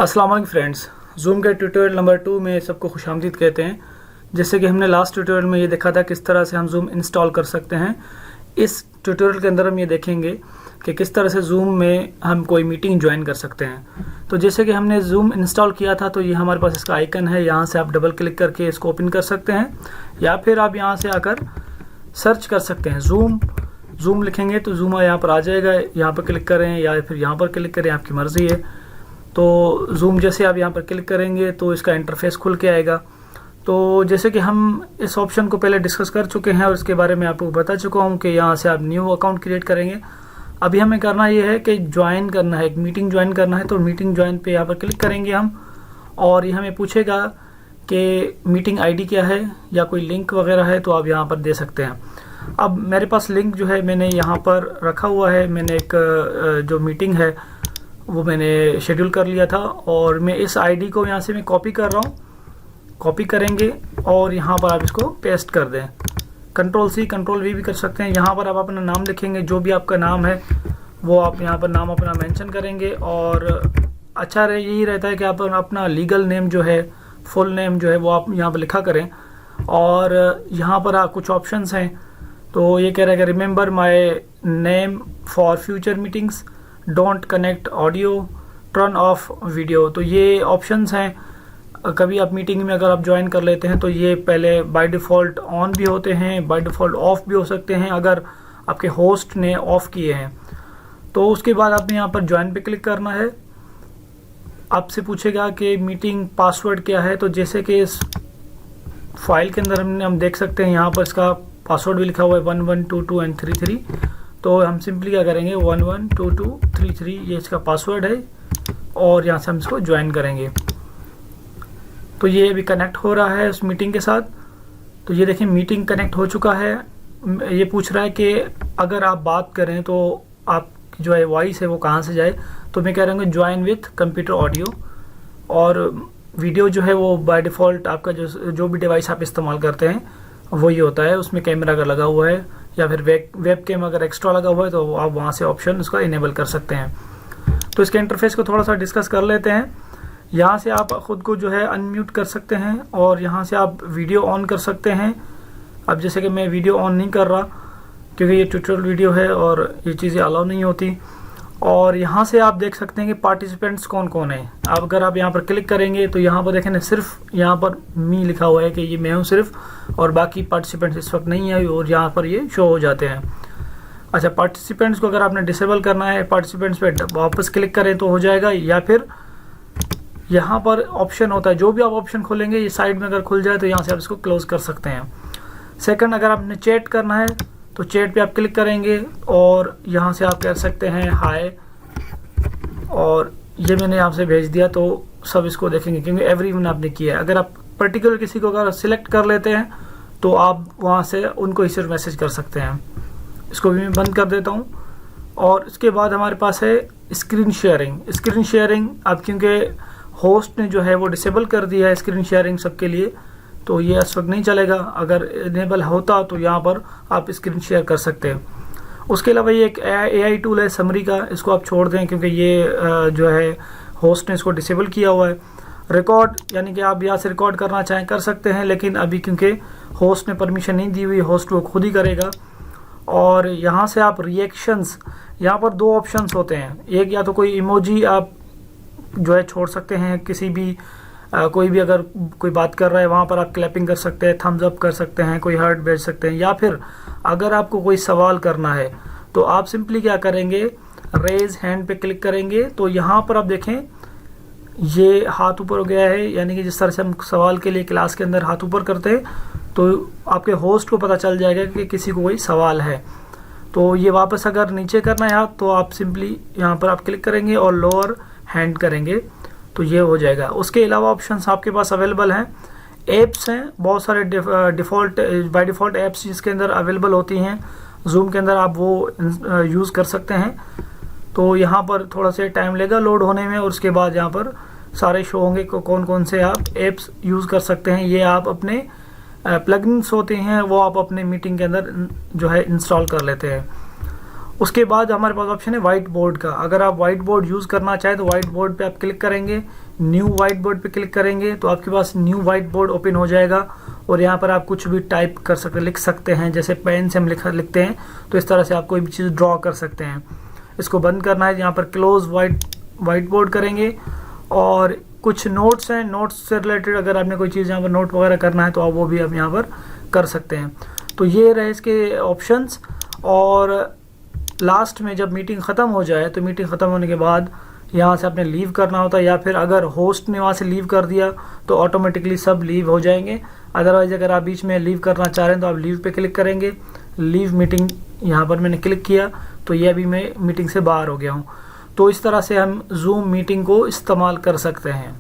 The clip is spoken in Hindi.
अस्सलाम वालेकुम फ्रेंड्स, जूम के ट्यूटोरियल नंबर 2 में सबको खुशामदीद कहते हैं। जैसे कि हमने लास्ट ट्यूटोरियल में ये देखा था किस तरह से हम जूम इंस्टॉल कर सकते हैं। इस ट्यूटोरियल के अंदर हम ये देखेंगे कि किस तरह से जूम में हम कोई मीटिंग ज्वाइन कर सकते हैं। तो जैसे कि हमने जूम इंस्टॉल किया था तो ये हमारे पास इसका आइकन है, यहाँ से आप डबल क्लिक करके इसको ओपन कर सकते हैं या फिर आप यहाँ से आकर सर्च कर सकते हैं। जूम लिखेंगे तो जूम यहाँ पर आ जाएगा, यहाँ पर क्लिक करें या फिर यहाँ पर क्लिक करें, आपकी मर्ज़ी है। तो जूम जैसे आप यहाँ पर क्लिक करेंगे तो इसका इंटरफेस खुल के आएगा। तो जैसे कि हम इस ऑप्शन को पहले डिस्कस कर चुके हैं और इसके बारे में आपको बता चुका हूँ कि यहाँ से आप न्यू अकाउंट क्रिएट करेंगे। अभी हमें करना ये है कि ज्वाइन करना है, एक मीटिंग ज्वाइन करना है। तो मीटिंग ज्वाइन पे यहाँ पर क्लिक करेंगे हम और ये हमें पूछेगा कि मीटिंग आईडी क्या है या कोई लिंक वगैरह है तो आप यहाँ पर दे सकते हैं। अब मेरे पास लिंक जो है मैंने यहाँ पर रखा हुआ है। मैंने एक जो मीटिंग है वो मैंने शेड्यूल कर लिया था और मैं इस आईडी को यहाँ से मैं कॉपी कर रहा हूँ। कॉपी करेंगे और यहाँ पर आप इसको पेस्ट कर दें। Ctrl+C Ctrl+V भी कर सकते हैं। यहाँ पर आप अपना नाम लिखेंगे, जो भी आपका नाम है वो आप यहाँ पर नाम अपना मेंशन करेंगे। और अच्छा यही रहता है कि आप अपना लीगल नेम जो है, फुल नेम जो है वो आप यहाँ पर लिखा करें। और यहाँ पर कुछ ऑप्शंस हैं। तो ये कह रहा है कि remember my name for future meetings, don't connect audio, turn off video. तो ये ऑप्शंस हैं। कभी आप मीटिंग में अगर आप ज्वाइन कर लेते हैं तो ये पहले बाय डिफ़ॉल्ट ऑन भी होते हैं, बाय डिफ़ॉल्ट ऑफ भी हो सकते हैं अगर आपके होस्ट ने ऑफ किए हैं। तो उसके बाद आपने यहाँ पर ज्वाइन पे क्लिक करना है। आपसे पूछेगा कि मीटिंग पासवर्ड क्या है। तो जैसे कि इस फाइल के अंदर हम देख सकते हैं, यहाँ पर इसका पासवर्ड भी लिखा हुआ है 1122 एंड 33। तो हम सिंपली क्या करेंगे 112233 ये इसका पासवर्ड है और यहाँ से हम इसको ज्वाइन करेंगे। तो ये अभी कनेक्ट हो रहा है उस मीटिंग के साथ। तो ये देखिए मीटिंग कनेक्ट हो चुका है। ये पूछ रहा है कि अगर आप बात करें तो आप जो है वॉइस है वो कहाँ से जाए। तो मैं कह रहा हूँ ज्वाइन विथ कंप्यूटर ऑडियो। और वीडियो जो है वो बाय डिफ़ॉल्ट आपका जो भी डिवाइस आप इस्तेमाल करते हैं वही होता है। उसमें कैमरा अगर लगा हुआ है या फिर वेब कैम अगर एक्स्ट्रा लगा हुआ है तो आप वहाँ से ऑप्शन उसका इनेबल कर सकते हैं। तो इसके इंटरफेस को थोड़ा सा डिस्कस कर लेते हैं। यहाँ से आप ख़ुद को जो है अनम्यूट कर सकते हैं और यहाँ से आप वीडियो ऑन कर सकते हैं। अब जैसे कि मैं वीडियो ऑन नहीं कर रहा क्योंकि ये ट्यूटोरियल वीडियो है और ये चीज़ें अलाउ नहीं होती। और यहाँ से आप देख सकते हैं कि पार्टिसिपेंट्स कौन कौन है। अब अगर आप यहाँ पर क्लिक करेंगे तो यहाँ पर देखें सिर्फ यहाँ पर मी लिखा हुआ है कि ये मैं हूँ सिर्फ, और बाकी पार्टिसिपेंट्स इस वक्त नहीं है और यहाँ पर ये शो हो जाते हैं। अच्छा, पार्टिसिपेंट्स को अगर आपने डिसेबल करना है, पार्टिसिपेंट्स पे वापस क्लिक करें तो हो जाएगा, या फिर यहाँ पर ऑप्शन होता है, जो भी आप ऑप्शन खोलेंगे ये साइड में अगर खुल जाए तो यहाँ से आप इसको क्लोज कर सकते हैं। सेकंड, अगर आपने चैट करना है तो चैट पे आप क्लिक करेंगे और यहाँ से आप कह सकते हैं हाय, और ये मैंने आपसे भेज दिया तो सब इसको देखेंगे क्योंकि एवरीवन आपने किया है। अगर आप पर्टिकुलर किसी को अगर सिलेक्ट कर लेते हैं तो आप वहाँ से उनको ही सिर्फ मैसेज कर सकते हैं। इसको भी मैं बंद कर देता हूँ। और इसके बाद हमारे पास है स्क्रीन शेयरिंग। अब क्योंकि होस्ट ने जो है वो डिसेबल कर दिया है स्क्रीन शेयरिंग सबके लिए, तो ये इस वक्त नहीं चलेगा। अगर इनेबल होता तो यहाँ पर आप स्क्रीन शेयर कर सकते हैं। उसके अलावा ये एक AI टूल है समरी का, इसको आप छोड़ दें क्योंकि ये जो है होस्ट ने इसको डिसेबल किया हुआ है। रिकॉर्ड, यानी कि आप यहाँ से रिकॉर्ड करना चाहें कर सकते हैं, लेकिन अभी क्योंकि होस्ट ने परमिशन नहीं दी हुई, होस्ट वो खुद ही करेगा। और यहाँ से आप रिएक्शंस, यहाँ पर दो ऑप्शंस होते हैं। एक, या तो कोई इमोजी आप जो है छोड़ सकते हैं, किसी भी कोई भी अगर कोई बात कर रहा है वहाँ पर आप क्लैपिंग कर सकते हैं, थम्स अप कर सकते हैं, कोई हार्ट भेज सकते हैं। या फिर अगर आपको कोई सवाल करना है तो आप सिंपली क्या करेंगे, रेज हैंड पे क्लिक करेंगे। तो यहाँ पर आप देखें ये हाथ ऊपर हो गया है, यानी कि जिस तरह से हम सवाल के लिए क्लास के अंदर हाथ ऊपर करते हैं तो आपके होस्ट को पता चल जाएगा कि किसी को कोई सवाल है। तो ये वापस अगर नीचे करना है हाथ तो आप सिंपली यहाँ पर आप क्लिक करेंगे और लोअर हैंड करेंगे तो ये हो जाएगा। उसके अलावा ऑप्शंस आपके पास अवेलेबल हैं। एप्स हैं बहुत सारे बाय डिफ़ॉल्ट एप्स जिसके अंदर अवेलेबल होती हैं जूम के अंदर, आप वो यूज़ कर सकते हैं। तो यहाँ पर थोड़ा सा टाइम लगेगा लोड होने में और उसके बाद यहाँ पर सारे शो होंगे कौन कौन से आप एप्स यूज़ कर सकते हैं। ये आप अपने प्लगइन्स होते हैं वो आप अपने मीटिंग के अंदर जो है इंस्टॉल कर लेते हैं। उसके बाद हमारे पास ऑप्शन है व्हाइट बोर्ड का। अगर आप व्हाइट बोर्ड यूज़ करना चाहें तो व्हाइट बोर्ड पे आप क्लिक करेंगे। न्यू वाइट बोर्ड पे क्लिक करेंगे तो आपके पास न्यू वाइट बोर्ड ओपन हो जाएगा और यहाँ पर आप कुछ भी टाइप कर सकते, लिख सकते हैं। जैसे पेन से हम लिखते हैं तो इस तरह से आप कोई भी चीज़ ड्रॉ कर सकते हैं। इसको बंद करना है, यहाँ पर क्लोज वाइट बोर्ड करेंगे। और कुछ नोट्स हैं, नोट्स से रिलेटेड अगर आपने कोई चीज़ यहाँ पर नोट वगैरह करना है तो आप वो भी आप यहाँ पर कर सकते हैं। तो ये रहे इसके ऑप्शंस। और लास्ट में जब मीटिंग ख़त्म हो जाए तो मीटिंग ख़त्म होने के बाद यहाँ से आपने लीव करना होता है, या फिर अगर होस्ट ने वहाँ से लीव कर दिया तो ऑटोमेटिकली सब लीव हो जाएंगे। अदरवाइज अगर आप बीच में लीव करना चाह रहे हैं तो आप लीव पे क्लिक करेंगे। लीव मीटिंग यहाँ पर मैंने क्लिक किया तो ये अभी मैं मीटिंग से बाहर हो गया हूँ। तो इस तरह से हम जूम मीटिंग को इस्तेमाल कर सकते हैं।